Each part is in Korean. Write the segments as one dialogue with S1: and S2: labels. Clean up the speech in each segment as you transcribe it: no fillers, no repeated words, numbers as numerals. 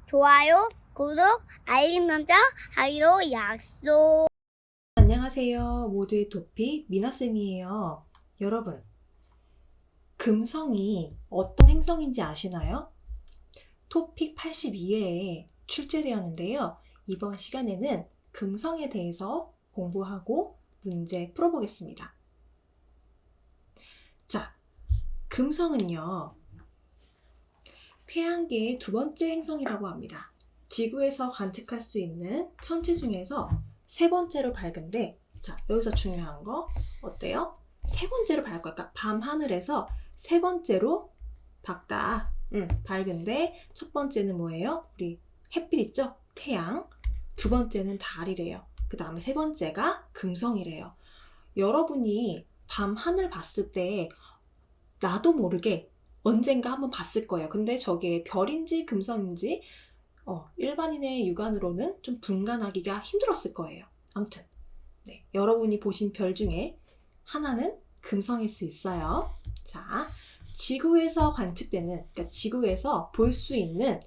S1: 좋아요, 구독, 알림 설정 하기로 약속.
S2: 안녕하세요. 모두의 토픽 미나쌤이에요. 여러분, 금성이 어떤 행성인지 아시나요? 토픽 82회에 출제되었는데요. 이번 시간에는 금성에 대해서 공부하고 문제 풀어보겠습니다. 자, 금성은요, 태양계의 두 번째 행성이라고 합니다. 지구에서 관측할 수 있는 천체 중에서 세 번째로 밝은데, 자, 여기서 중요한 거 어때요? 세 번째로 밝을 거야. 그러니까 밤하늘에서 세 번째로 밝다. 밝은데 첫 번째는 뭐예요? 우리 햇빛 있죠? 태양. 두 번째는 달이래요. 그 다음에 세 번째가 금성이래요. 여러분이 밤하늘 봤을 때 나도 모르게 언젠가 한번 봤을 거예요. 근데 저게 별인지 금성인지 일반인의 육안으로는 좀 분간하기가 힘들었을 거예요. 아무튼 네, 여러분이 보신 별 중에 하나는 금성일 수 있어요. 자, 지구에서 관측되는, 그러니까 지구에서 볼 수 있는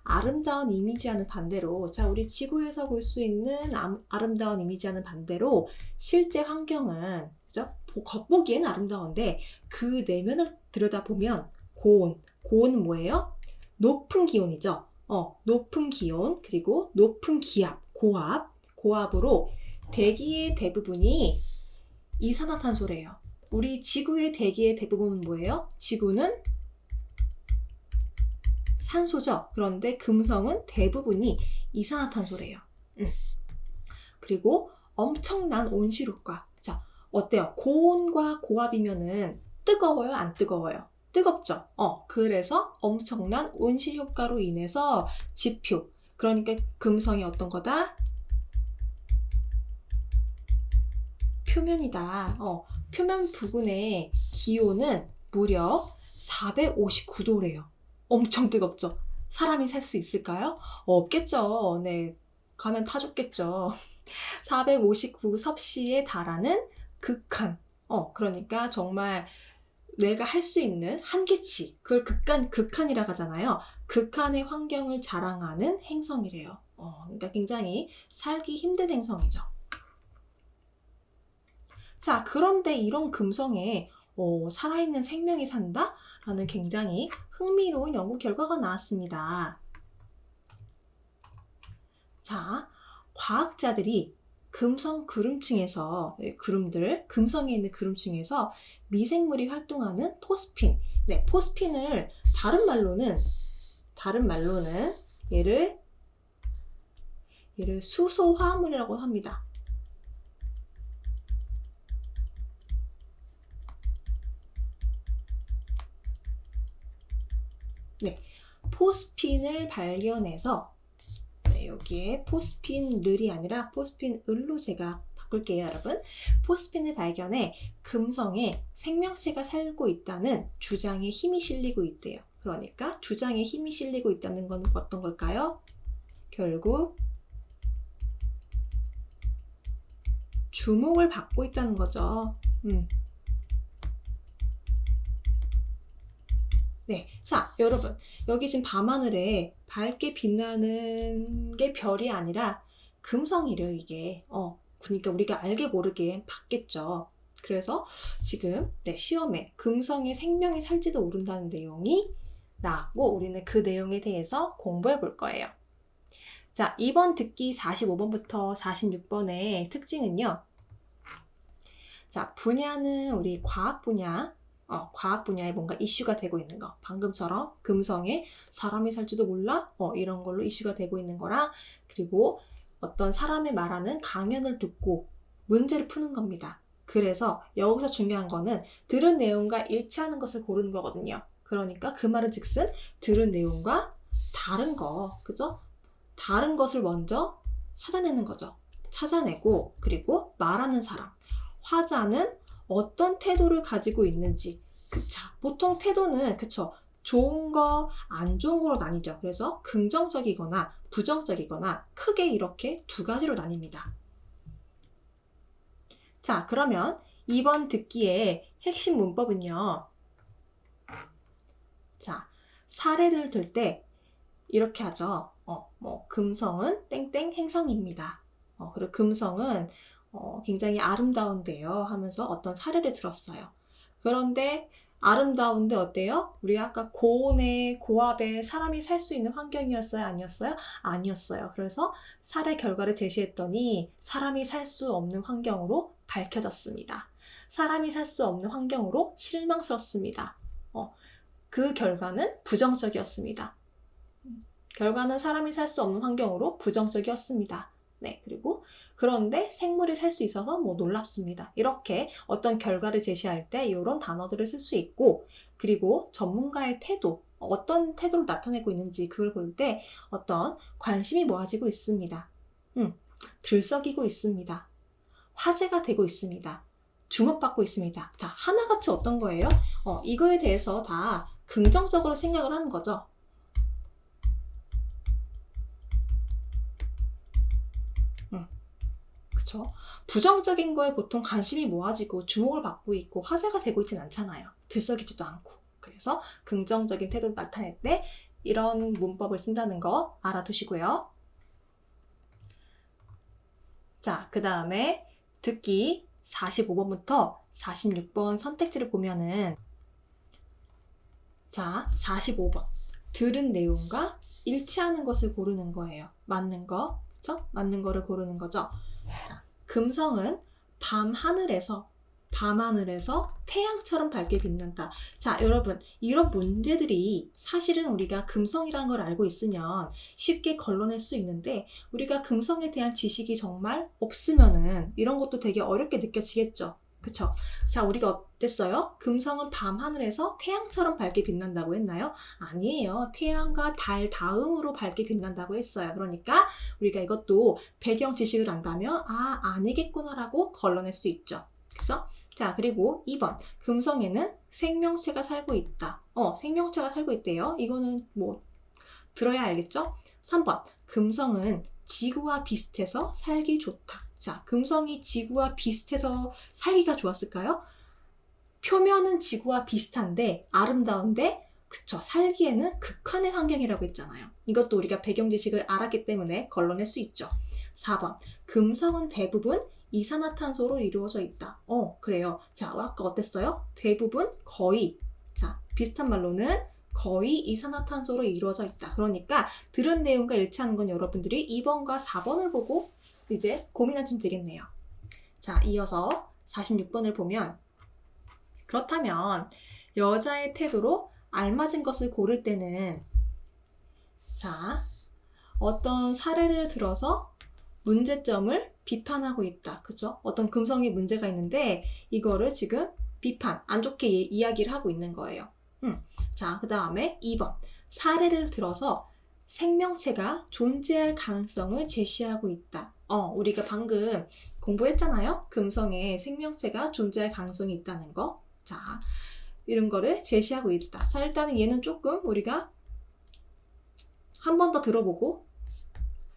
S2: 아름다운 이미지와는 반대로, 자, 우리 지구에서 볼 수 있는 아름다운 이미지와는 반대로 실제 환경은, 그죠? 겉보기에는 아름다운데 그 내면을 들여다보면 고온은 뭐예요? 높은 기온이죠. 높은 기온, 그리고 높은 기압, 고압으로 대기의 대부분이 이산화탄소래요. 우리 지구의 대기의 대부분은 뭐예요? 지구는 산소죠. 그런데 금성은 대부분이 이산화탄소래요. 그리고 엄청난 온실효과. 자, 어때요? 고온과 고압이면은 뜨거워요? 안 뜨거워요? 뜨겁죠? 그래서 엄청난 온실효과로 인해서 지표. 그러니까 금성이 어떤 거다? 표면이다. 표면 부근의 기온은 무려 459도래요. 엄청 뜨겁죠? 사람이 살 수 있을까요? 없겠죠. 네, 가면 타 죽겠죠. 459 섭씨에 달하는 극한. 그러니까 정말 내가 할 수 있는 한계치. 그걸 극한이라고 하잖아요. 극한의 환경을 자랑하는 행성이래요. 그러니까 굉장히 살기 힘든 행성이죠. 자, 그런데 이런 금성에 살아있는 생명이 산다? 라는 굉장히 흥미로운 연구 결과가 나왔습니다. 자, 과학자들이 금성 그름층에서, 금성에 있는 그름층에서 미생물이 활동하는 포스핀, 포스핀을 다른 말로는 얘를 수소 화합물이라고 합니다. 포스핀을 발견해서, 여기에 포스핀을이 아니라 포스핀을로 제가 바꿀게요, 여러분. 포스핀을 발견해 금성에 생명체가 살고 있다는 주장에 힘이 실리고 있대요. 그러니까 주장에 힘이 실리고 있다는 건 어떤 걸까요? 결국 주목을 받고 있다는 거죠. 네, 자, 여러분, 여기 지금 밤하늘에 밝게 빛나는 게 별이 아니라 금성이래요, 이게. 그러니까 우리가 알게 모르게 봤겠죠. 그래서 지금 시험에 금성에 생명이 살지도 모른다는 내용이 나왔고, 우리는 그 내용에 대해서 공부해 볼 거예요. 자, 이번 듣기 45번부터 46번의 특징은요. 자, 분야는 우리 과학 분야에 뭔가 이슈가 되고 있는 거. 방금처럼 금성에 사람이 살지도 몰라? 이런 걸로 이슈가 되고 있는 거랑, 그리고 어떤 사람의 말하는 강연을 듣고 문제를 푸는 겁니다. 그래서 여기서 중요한 거는 들은 내용과 일치하는 것을 고르는 거거든요. 그러니까 그 말은 즉슨 들은 내용과 다른 거, 그죠? 다른 것을 먼저 찾아내는 거죠. 찾아내고, 그리고 말하는 사람. 화자는 어떤 태도를 가지고 있는지. 자, 보통 태도는, 그쵸? 좋은 거, 안 좋은 거로 나뉘죠. 그래서 긍정적이거나 부정적이거나 크게 이렇게 두 가지로 나뉩니다. 자, 그러면 이번 듣기의 핵심 문법은요. 자, 사례를 들 때 이렇게 하죠. 금성은 땡땡 행성입니다. 그리고 금성은 굉장히 아름다운데요 하면서 어떤 사례를 들었어요. 그런데 아름다운데 어때요? 우리 아까 고온에 고압에 사람이 살 수 있는 환경이었어요? 아니었어요? 아니었어요. 그래서 사례 결과를 제시했더니 사람이 살 수 없는 환경으로 밝혀졌습니다. 사람이 살 수 없는 환경으로 실망스럽습니다. 그 결과는 부정적이었습니다. 결과는 사람이 살 수 없는 환경으로 부정적이었습니다. 네, 그리고 그런데 생물이 살 수 있어서 놀랍습니다. 이렇게 어떤 결과를 제시할 때 이런 단어들을 쓸 수 있고, 그리고 전문가의 태도, 어떤 태도를 나타내고 있는지 그걸 볼 때 어떤 관심이 모아지고 있습니다. 들썩이고 있습니다. 화제가 되고 있습니다. 주목받고 있습니다. 자, 하나같이 어떤 거예요? 이거에 대해서 다 긍정적으로 생각을 하는 거죠. 그쵸? 부정적인 거에 보통 관심이 모아지고 주목을 받고 있고 화제가 되고 있진 않잖아요. 들썩이지도 않고. 그래서 긍정적인 태도를 나타낼 때 이런 문법을 쓴다는 거 알아두시고요. 자, 그 다음에 듣기 45번부터 46번 선택지를 보면은, 자, 45번. 들은 내용과 일치하는 것을 고르는 거예요. 맞는 거, 그쵸? 맞는 거를 고르는 거죠. 자, 금성은 밤하늘에서 태양처럼 밝게 빛난다. 자, 여러분, 이런 문제들이 사실은 우리가 금성이라는 걸 알고 있으면 쉽게 걸러낼 수 있는데, 우리가 금성에 대한 지식이 정말 없으면은 이런 것도 되게 어렵게 느껴지겠죠. 그쵸? 자, 우리가 어땠어요? 금성은 밤하늘에서 태양처럼 밝게 빛난다고 했나요? 아니에요. 태양과 달 다음으로 밝게 빛난다고 했어요. 그러니까 우리가 이것도 배경 지식을 안다면 아니겠구나라고 걸러낼 수 있죠. 그죠? 자, 그리고 2번. 금성에는 생명체가 살고 있다. 생명체가 살고 있대요. 이거는 들어야 알겠죠? 3번. 금성은 지구와 비슷해서 살기 좋다. 자, 금성이 지구와 비슷해서 살기가 좋았을까요? 표면은 지구와 비슷한데 아름다운데, 그쵸, 살기에는 극한의 환경이라고 했잖아요. 이것도 우리가 배경 지식을 알았기 때문에 걸러낼 수 있죠. 4번. 금성은 대부분 이산화탄소로 이루어져 있다. 그래요. 자, 아까 어땠어요? 대부분, 거의. 자, 비슷한 말로는 거의 이산화탄소로 이루어져 있다. 그러니까 들은 내용과 일치하는 건 여러분들이 2번과 4번을 보고 이제 고민하시면 되겠네요. 자, 이어서 46번을 보면, 그렇다면 여자의 태도로 알맞은 것을 고를 때는, 자, 어떤 사례를 들어서 문제점을 비판하고 있다. 그쵸? 어떤 금성이 문제가 있는데 이거를 지금 비판, 안 좋게 이야기를 하고 있는 거예요. 자, 그 다음에 2번. 사례를 들어서 생명체가 존재할 가능성을 제시하고 있다. 우리가 방금 공부했잖아요. 금성에 생명체가 존재할 가능성이 있다는 거. 자, 이런 거를 제시하고 있다. 자, 일단은 얘는 조금 우리가 한 번 더 들어보고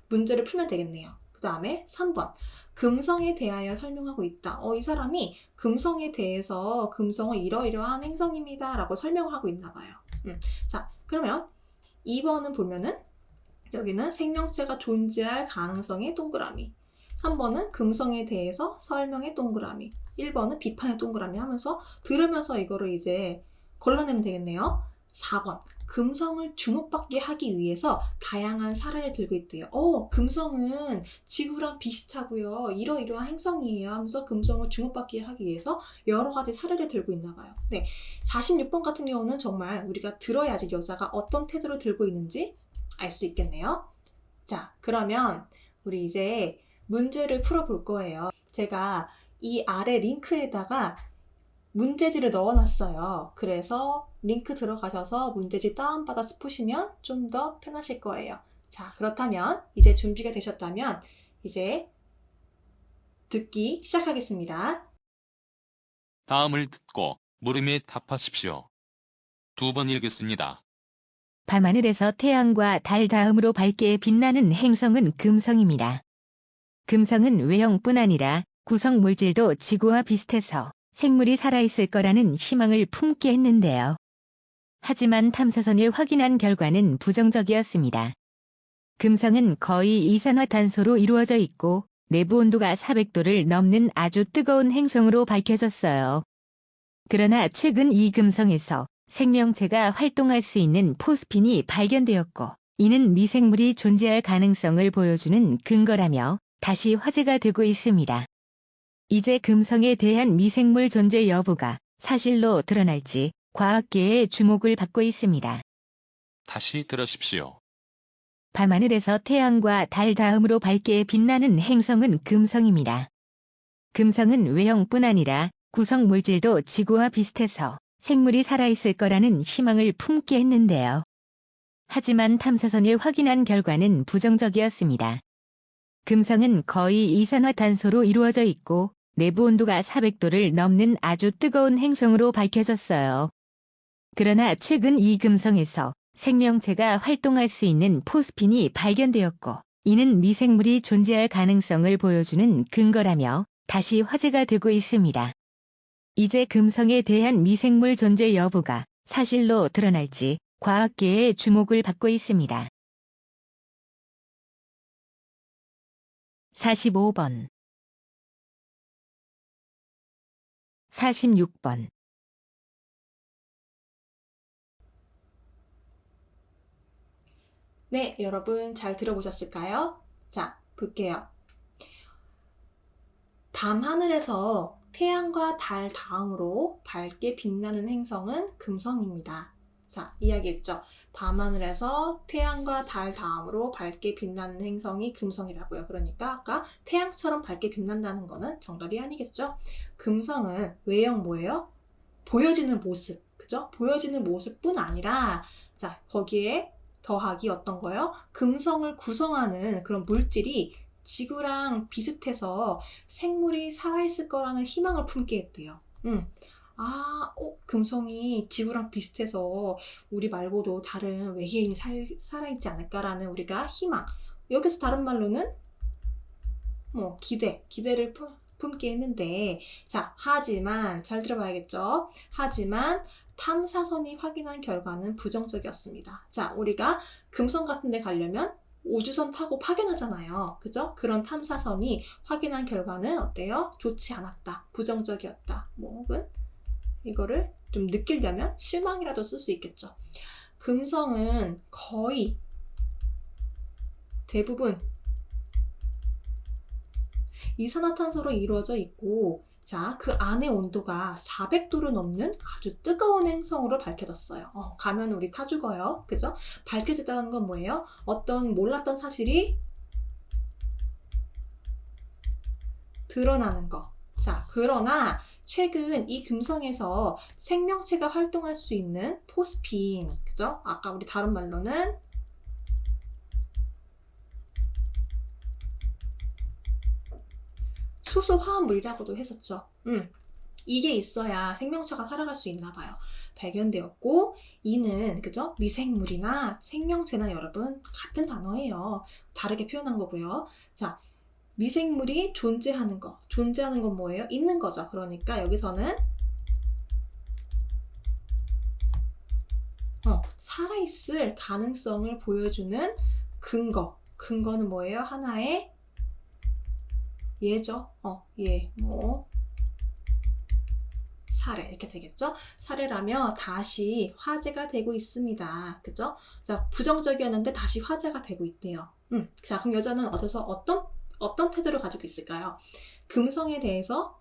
S2: 문제를 풀면 되겠네요. 그 다음에 3번. 금성에 대하여 설명하고 있다. 이 사람이 금성에 대해서 금성은 이러이러한 행성입니다 라고 설명을 하고 있나 봐요. 자, 그러면 2번은 보면은 여기는 생명체가 존재할 가능성의 동그라미, 3번은 금성에 대해서 설명의 동그라미, 1번은 비판의 동그라미 하면서 들으면서 이거를 이제 걸러내면 되겠네요. 4번. 금성을 주목받게 하기 위해서 다양한 사례를 들고 있대요. 금성은 지구랑 비슷하고요. 이러이러한 행성이에요 하면서 금성을 주목받게 하기 위해서 여러 가지 사례를 들고 있나 봐요. 네, 46번 같은 경우는 정말 우리가 들어야지 여자가 어떤 태도를 들고 있는지 알 수 있겠네요. 자, 그러면 우리 이제 문제를 풀어볼 거예요. 제가 이 아래 링크에다가 문제지를 넣어놨어요. 그래서 링크 들어가셔서 문제지 다운받아서 푸시면 좀 더 편하실 거예요. 자, 그렇다면 이제 준비가 되셨다면 이제 듣기 시작하겠습니다.
S3: 다음을 듣고 물음에 답하십시오. 2번 읽겠습니다.
S4: 밤하늘에서 태양과 달 다음으로 밝게 빛나는 행성은 금성입니다. 금성은 외형뿐 아니라 구성 물질도 지구와 비슷해서 생물이 살아있을 거라는 희망을 품게 했는데요. 하지만 탐사선이 확인한 결과는 부정적이었습니다. 금성은 거의 이산화탄소로 이루어져 있고 내부 온도가 400도를 넘는 아주 뜨거운 행성으로 밝혀졌어요. 그러나 최근 이 금성에서 생명체가 활동할 수 있는 포스핀이 발견되었고, 이는 미생물이 존재할 가능성을 보여주는 근거라며 다시 화제가 되고 있습니다. 이제 금성에 대한 미생물 존재 여부가 사실로 드러날지 과학계의 주목을 받고 있습니다.
S3: 다시 들으십시오.
S4: 밤하늘에서 태양과 달 다음으로 밝게 빛나는 행성은 금성입니다. 금성은 외형뿐 아니라 구성 물질도 지구와 비슷해서 생물이 살아있을 거라는 희망을 품게 했는데요. 하지만 탐사선이 확인한 결과는 부정적이었습니다. 금성은 거의 이산화탄소로 이루어져 있고 내부 온도가 400도를 넘는 아주 뜨거운 행성으로 밝혀졌어요. 그러나 최근 이 금성에서 생명체가 활동할 수 있는 포스핀이 발견되었고, 이는 미생물이 존재할 가능성을 보여주는 근거라며 다시 화제가 되고 있습니다. 이제 금성에 대한 미생물 존재 여부가 사실로 드러날지 과학계의 주목을 받고 있습니다. 45번 46번
S2: 네, 여러분 잘 들어보셨을까요? 자, 볼게요. 밤하늘에서 태양과 달 다음으로 밝게 빛나는 행성은 금성입니다. 자, 이야기했죠. 밤하늘에서 태양과 달 다음으로 밝게 빛나는 행성이 금성이라고요. 그러니까 아까 태양처럼 밝게 빛난다는 거는 정답이 아니겠죠. 금성은 외형 뭐예요? 보여지는 모습, 그죠? 보여지는 모습뿐 아니라, 자, 거기에 더하기 어떤 거예요? 금성을 구성하는 그런 물질이 지구랑 비슷해서 생물이 살아있을 거라는 희망을 품게 했대요. 금성이 지구랑 비슷해서 우리 말고도 다른 외계인이 살아있지 않을까라는 우리가 희망. 여기서 다른 말로는 기대를 품게 했는데, 자, 하지만 잘 들어봐야겠죠? 하지만 탐사선이 확인한 결과는 부정적이었습니다. 자, 우리가 금성 같은 데 가려면 우주선 타고 파견하잖아요. 그죠? 그런 탐사선이 확인한 결과는 어때요? 좋지 않았다. 부정적이었다. 혹은 이거를 좀 느끼려면 실망이라도 쓸 수 있겠죠. 금성은 거의 대부분 이산화탄소로 이루어져 있고, 자, 그 안의 온도가 400도를 넘는 아주 뜨거운 행성으로 밝혀졌어요. 가면 우리 타 죽어요. 그죠? 밝혀졌다는 건 뭐예요? 어떤 몰랐던 사실이 드러나는 거. 자, 그러나 최근 이 금성에서 생명체가 활동할 수 있는 포스핀, 그죠? 아까 우리 다른 말로는 수소 화합물이라고도 했었죠. 이게 있어야 생명체가 살아갈 수 있나 봐요. 발견되었고, 이는 그죠? 미생물이나 생명체나 여러분 같은 단어예요. 다르게 표현한 거고요. 자, 미생물이 존재하는 거. 존재하는 건 뭐예요? 있는 거죠. 그러니까 여기서는 살아있을 가능성을 보여주는 근거. 근거는 뭐예요? 하나의 예죠. 사례 이렇게 되겠죠. 사례라며 다시 화제가 되고 있습니다. 그죠? 자, 부정적이었는데 다시 화제가 되고 있대요. 자, 그럼 여자는 어떤 태도를 가지고 있을까요? 금성에서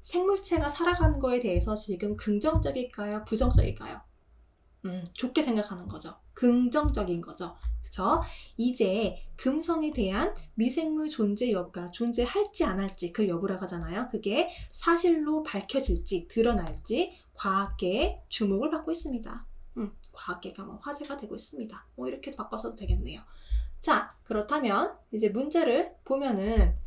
S2: 생물체가 살아가는 거에 대해서 지금 긍정적일까요? 부정적일까요? 좋게 생각하는 거죠. 긍정적인 거죠. 그쵸? 이제 금성에 대한 미생물 존재 여부가 존재할지 안 할지 그 여부라고 하잖아요. 그게 사실로 밝혀질지 드러날지 과학계의 주목을 받고 있습니다. 과학계가 화제가 되고 있습니다. 이렇게 바꿔서도 되겠네요. 자, 그렇다면 이제 문제를 보면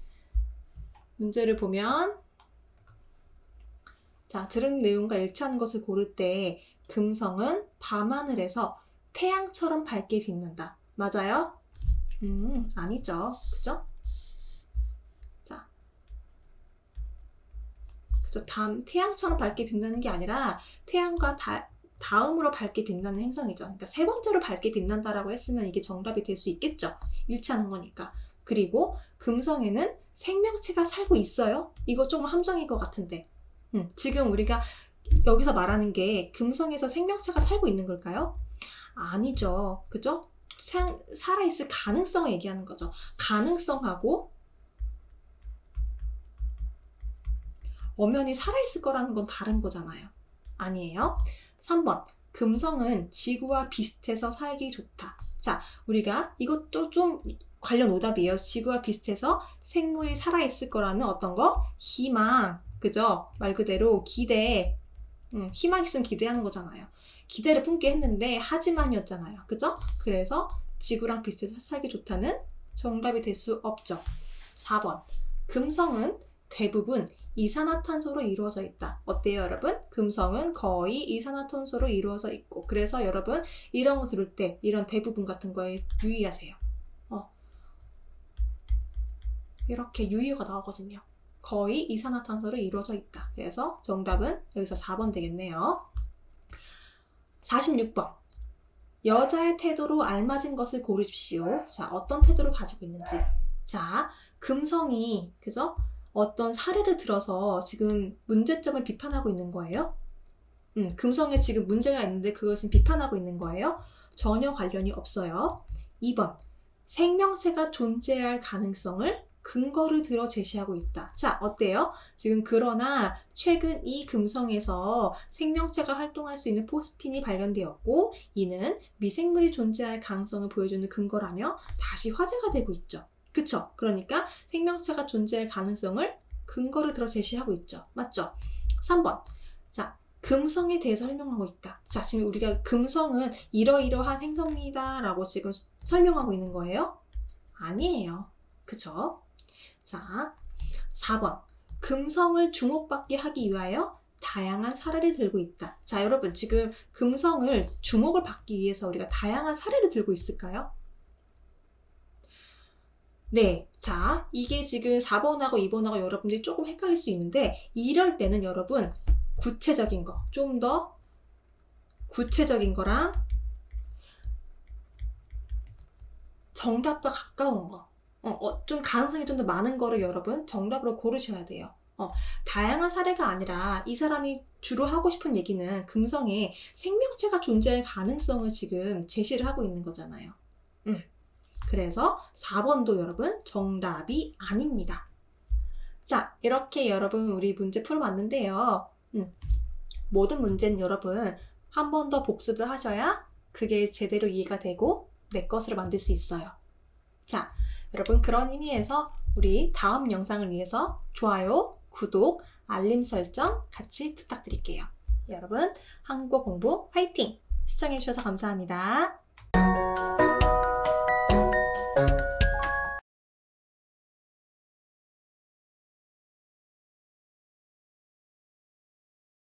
S2: 자, 들은 내용과 일치하는 것을 고를 때 금성은 밤하늘에서 태양처럼 밝게 빛난다. 맞아요? 아니죠. 그죠? 자, 그죠? 태양처럼 밝게 빛나는 게 아니라 태양과 다음으로 밝게 빛나는 행성이죠. 그러니까 세 번째로 밝게 빛난다라고 했으면 이게 정답이 될 수 있겠죠. 일치하는 거니까. 그리고 금성에는 생명체가 살고 있어요? 이거 조금 함정인 것 같은데. 지금 우리가 여기서 말하는 게 금성에서 생명체가 살고 있는 걸까요? 아니죠. 그죠? 살아있을 가능성을 얘기하는 거죠. 가능성하고 엄연히 살아있을 거라는 건 다른 거잖아요. 아니에요. 3번. 금성은 지구와 비슷해서 살기 좋다. 자, 우리가 이것도 좀 관련 오답이에요. 지구와 비슷해서 생물이 살아있을 거라는 어떤 거? 희망. 그죠? 말 그대로 기대. 희망 있으면 기대하는 거잖아요. 기대를 품게 했는데 하지만이었잖아요. 그죠? 그래서 지구랑 비슷해서 살기 좋다는 정답이 될 수 없죠. 4번. 금성은 대부분 이산화탄소로 이루어져 있다. 어때요, 여러분? 금성은 거의 이산화탄소로 이루어져 있고, 그래서 여러분 이런 거 들을 때 이런 대부분 같은 거에 유의하세요. 이렇게 유의어가 나오거든요. 거의 이산화탄소로 이루어져 있다. 그래서 정답은 여기서 4번 되겠네요. 46번. 여자의 태도로 알맞은 것을 고르십시오. 자, 어떤 태도를 가지고 있는지. 자, 금성이, 그죠? 어떤 사례를 들어서 지금 문제점을 비판하고 있는 거예요? 금성에 지금 문제가 있는데 그것을 비판하고 있는 거예요? 전혀 관련이 없어요. 2번. 생명체가 존재할 가능성을 근거를 들어 제시하고 있다. 자, 어때요? 지금 그러나 최근 이 금성에서 생명체가 활동할 수 있는 포스핀이 발견되었고 이는 미생물이 존재할 가능성을 보여주는 근거라며 다시 화제가 되고 있죠. 그쵸? 그러니까 생명체가 존재할 가능성을 근거를 들어 제시하고 있죠. 맞죠? 3번. 자, 금성에 대해서 설명하고 있다. 자, 지금 우리가 금성은 이러이러한 행성이다 라고 지금 설명하고 있는 거예요? 아니에요. 그쵸? 자, 4번. 금성을 주목받게 하기 위하여 다양한 사례를 들고 있다. 자, 여러분 지금 금성을 주목을 받기 위해서 우리가 다양한 사례를 들고 있을까요? 네. 자, 이게 지금 4번하고 2번하고 여러분들이 조금 헷갈릴 수 있는데 이럴 때는 여러분 구체적인 거, 좀 더 구체적인 거랑 정답과 가까운 거, 좀 가능성이 좀 더 많은 거를 여러분 정답으로 고르셔야 돼요. 다양한 사례가 아니라 이 사람이 주로 하고 싶은 얘기는 금성에 생명체가 존재할 가능성을 지금 제시를 하고 있는 거잖아요. 그래서 4번도 여러분 정답이 아닙니다. 자, 이렇게 여러분 우리 문제 풀어봤는데요. 모든 문제는 여러분 한 번 더 복습을 하셔야 그게 제대로 이해가 되고 내 것으로 만들 수 있어요. 자, 여러분 그런 의미에서 우리 다음 영상을 위해서 좋아요, 구독, 알림 설정 같이 부탁드릴게요. 여러분 한국어 공부 화이팅! 시청해주셔서 감사합니다.